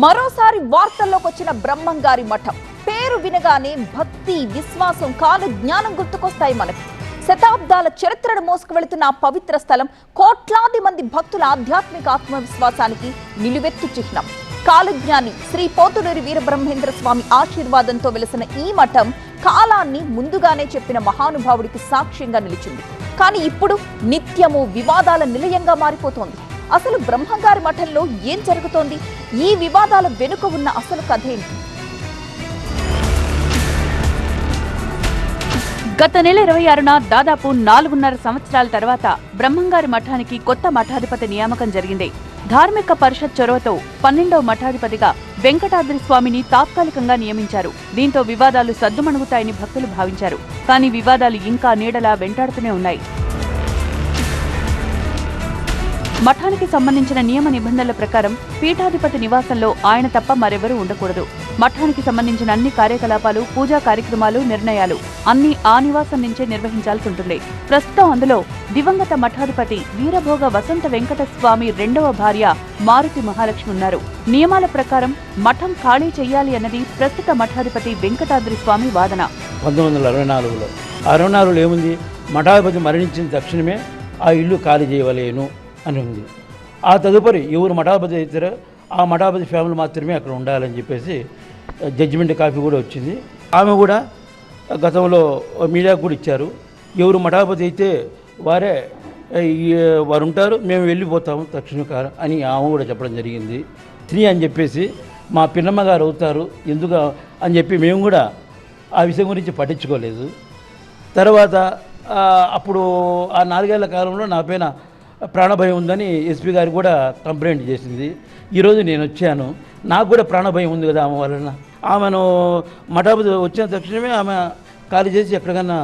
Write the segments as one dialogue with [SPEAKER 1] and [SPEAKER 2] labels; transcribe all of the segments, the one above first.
[SPEAKER 1] మరోసారి వార్తల్లోకి వచ్చిన బ్రహ్మంగారి మఠం పేరు వినగానే భక్తి, విశ్వాసం, కాల జ్ఞానం గుర్తుకొస్తాయి మనకి. శతాబ్దాల చరిత్రను మోసుకువెళుతున్న ఆ పవిత్ర స్థలం కోట్లాది మంది భక్తుల ఆధ్యాత్మిక ఆత్మవిశ్వాసానికి నిలువెత్తు చిహ్నం. కాలజ్ఞాని శ్రీ పోతులూరి వీరబ్రహ్మేంద్ర స్వామి ఆశీర్వాదంతో వెలిసిన ఈ మఠం కాలాన్ని ముందుగానే చెప్పిన మహానుభావుడికి సాక్ష్యంగా నిలిచింది. కానీ ఇప్పుడు నిత్యము వివాదాల నిలయంగా మారిపోతోంది. అసలు బ్రహ్మంగారి మఠంలో ఏం జరుగుతోంది? ఈ వివాదాల వెనుక ఉన్న అసలు కథ ఏంటి?
[SPEAKER 2] గత నెల 26న దాదాపు 4.5 సంవత్సరాల తర్వాత బ్రహ్మంగారి మఠానికి కొత్త మఠాధిపతి నియామకం జరిగింది. ధార్మిక పరిషత్ చొరవతో 12వ మఠాధిపతిగా వెంకటాద్రి స్వామిని తాత్కాలికంగా నియమించారు. దీంతో వివాదాలు సద్దుమణుగుతాయని భక్తులు భావించారు. కానీ వివాదాలు ఇంకా నీడలా వెంటాడుతూనే ఉన్నాయి. మఠానికి సంబంధించిన నియమ నిబంధనల ప్రకారం పీఠాధిపతి నివాసంలో ఆయన తప్ప మరెవరూ ఉండకూడదు. మఠానికి సంబంధించిన అన్ని కార్యకలాపాలు, పూజా కార్యక్రమాలు, నిర్ణయాలు అన్ని ఆ నివాసం నుంచే నిర్వహించాల్సి ఉంటుంది. ప్రస్తుతం అందులో దివంగత మఠాధిపతి వీరభోగ వసంత వెంకట స్వామి 2వ భార్య మారుతి మహాలక్ష్మి ఉన్నారు. నియమాల ప్రకారం మఠం ఖాళీ చెయ్యాలి అన్నది ప్రస్తుత మఠాధిపతి వెంకటాద్రి స్వామి వాదన.
[SPEAKER 3] 1964లో ఏముంది, మఠాధిపతి మరణించిన తక్షణమే ఆ ఇల్లు ఖాళీ చేయవలేను అని ఉంది. ఆ తదుపరి ఎవరు మఠాధిపతి అవుతారో ఆ మఠాధిపతి ఫ్యామిలీ మాత్రమే అక్కడ ఉండాలని చెప్పేసి జడ్జిమెంట్ కాపీ కూడా వచ్చింది. ఆమె కూడా గతంలో మీడియాకు కూడా ఇచ్చారు. ఎవరు మఠాధిపతి అయితే వారు ఉంటారు, మేము వెళ్ళిపోతాము తక్షణ అని ఆమె కూడా చెప్పడం జరిగింది. స్త్రీ అని చెప్పేసి మా పిన్నమ్మ గారు అవుతారు ఎందుకు అని చెప్పి మేము కూడా ఆ విషయం గురించి పట్టించుకోలేదు. తర్వాత అప్పుడు ఆ 4 ఏళ్ల కాలంలో నా పైన ప్రాణభయం ఉందని ఎస్పీ గారు కూడా కంప్లైంట్ చేసింది. ఈరోజు నేను వచ్చాను, నాకు కూడా ప్రాణభయం ఉంది కదా ఆమె వలన. ఆమెను మఠాధిపతి వచ్చిన తక్షణమే ఆమె ఖాళీ చేసి ఎక్కడికన్నా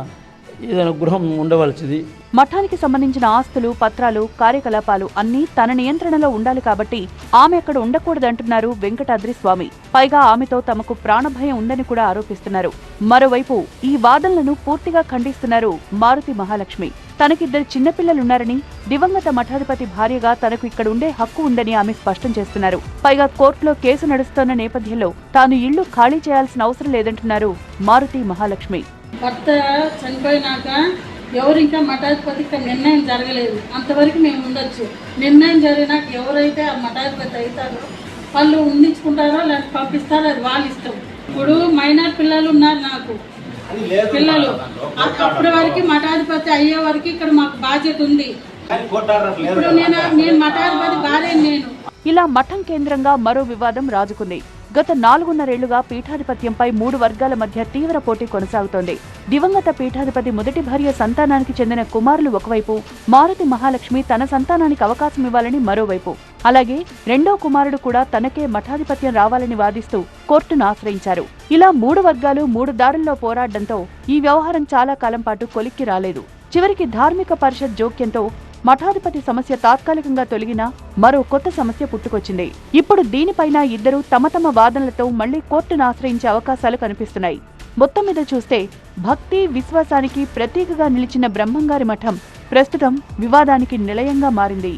[SPEAKER 3] ఏదైనా గృహం ఉండవలసింది.
[SPEAKER 2] మఠానికి సంబంధించిన ఆస్తులు, పత్రాలు, కార్యకలాపాలు అన్నీ తన నియంత్రణలో ఉండాలి కాబట్టి ఆమె అక్కడ ఉండకూడదంటున్నారు వెంకటాద్రి స్వామి. పైగా ఆమెతో తమకు ప్రాణభయం ఉందని కూడా ఆరోపిస్తున్నారు. మరోవైపు ఈ వాదనలను పూర్తిగా ఖండిస్తున్నారు మారుతి మహాలక్ష్మి. తనకిద్దరు చిన్నపిల్లలున్నారని, దివంగత మఠాధిపతి భార్యగా తనకు ఇక్కడ ఉండే హక్కు ఉందని ఆమె స్పష్టం చేస్తున్నారు. పైగా కోర్టులో కేసు నడుస్తోన్న నేపథ్యంలో తాను ఇళ్లు ఖాళీ చేయాల్సిన అవసరం లేదంటున్నారు మారుతి మహాలక్ష్మి.
[SPEAKER 4] భర్త చనిపోయినాక ఎవరు ఇంకా మఠాధిపతి నిర్ణయం జరగలేదు, అంతవరకు మేము ఉండొచ్చు. నిర్ణయం జరిగినాక ఎవరైతే ఆ మఠాధిపతి అవుతారో వాళ్ళు ఉండించుకుంటారో లేకపోతే పంపిస్తారో అది వాళ్ళ ఇష్టం. ఇప్పుడు మైనార్ పిల్లలు ఉన్నారు, నాకు పిల్లలు. అప్పటి వరకు మఠాధిపతి అయ్యే వరకు ఇక్కడ మాకు బాధ్యత ఉంది. ఇప్పుడు నేను మఠాధిపతి భార్య. నేను
[SPEAKER 2] ఇలా మఠం కేంద్రంగా మరో వివాదం రాజుకుంది. గత 4.5 ఏళ్లుగా పీఠాధిపత్యంపై 3 వర్గాల మధ్య తీవ్ర పోటీ కొనసాగుతోంది. దివంగత పీఠాధిపతి మొదటి భార్య సంతానానికి చెందిన కుమారులు ఒకవైపు, మారుతి మహాలక్ష్మి తన సంతానానికి అవకాశం ఇవ్వాలని మరోవైపు, అలాగే 2వ కుమారుడు కూడా తనకే మఠాధిపత్యం రావాలని వాదిస్తూ కోర్టును ఆశ్రయించారు. ఇలా 3 వర్గాలు 3 దారుల్లో పోరాడడంతో ఈ వ్యవహారం చాలా కాలం పాటు కొలిక్కి రాలేదు. చివరికి ధార్మిక పరిషత్ జోక్యంతో మఠాధిపతి సమస్య తాత్కాలికంగా తొలగినా మరో కొత్త సమస్య పుట్టుకొచ్చింది. ఇప్పుడు దీనిపైన ఇద్దరు తమ తమ వాదనలతో మళ్లీ కోర్టును ఆశ్రయించే అవకాశాలు కనిపిస్తున్నాయి. మొత్తం మీద చూస్తే భక్తి, విశ్వాసానికి ప్రతీకగా నిలిచిన బ్రహ్మంగారి మఠం ప్రస్తుతం వివాదానికి నిలయంగా మారింది.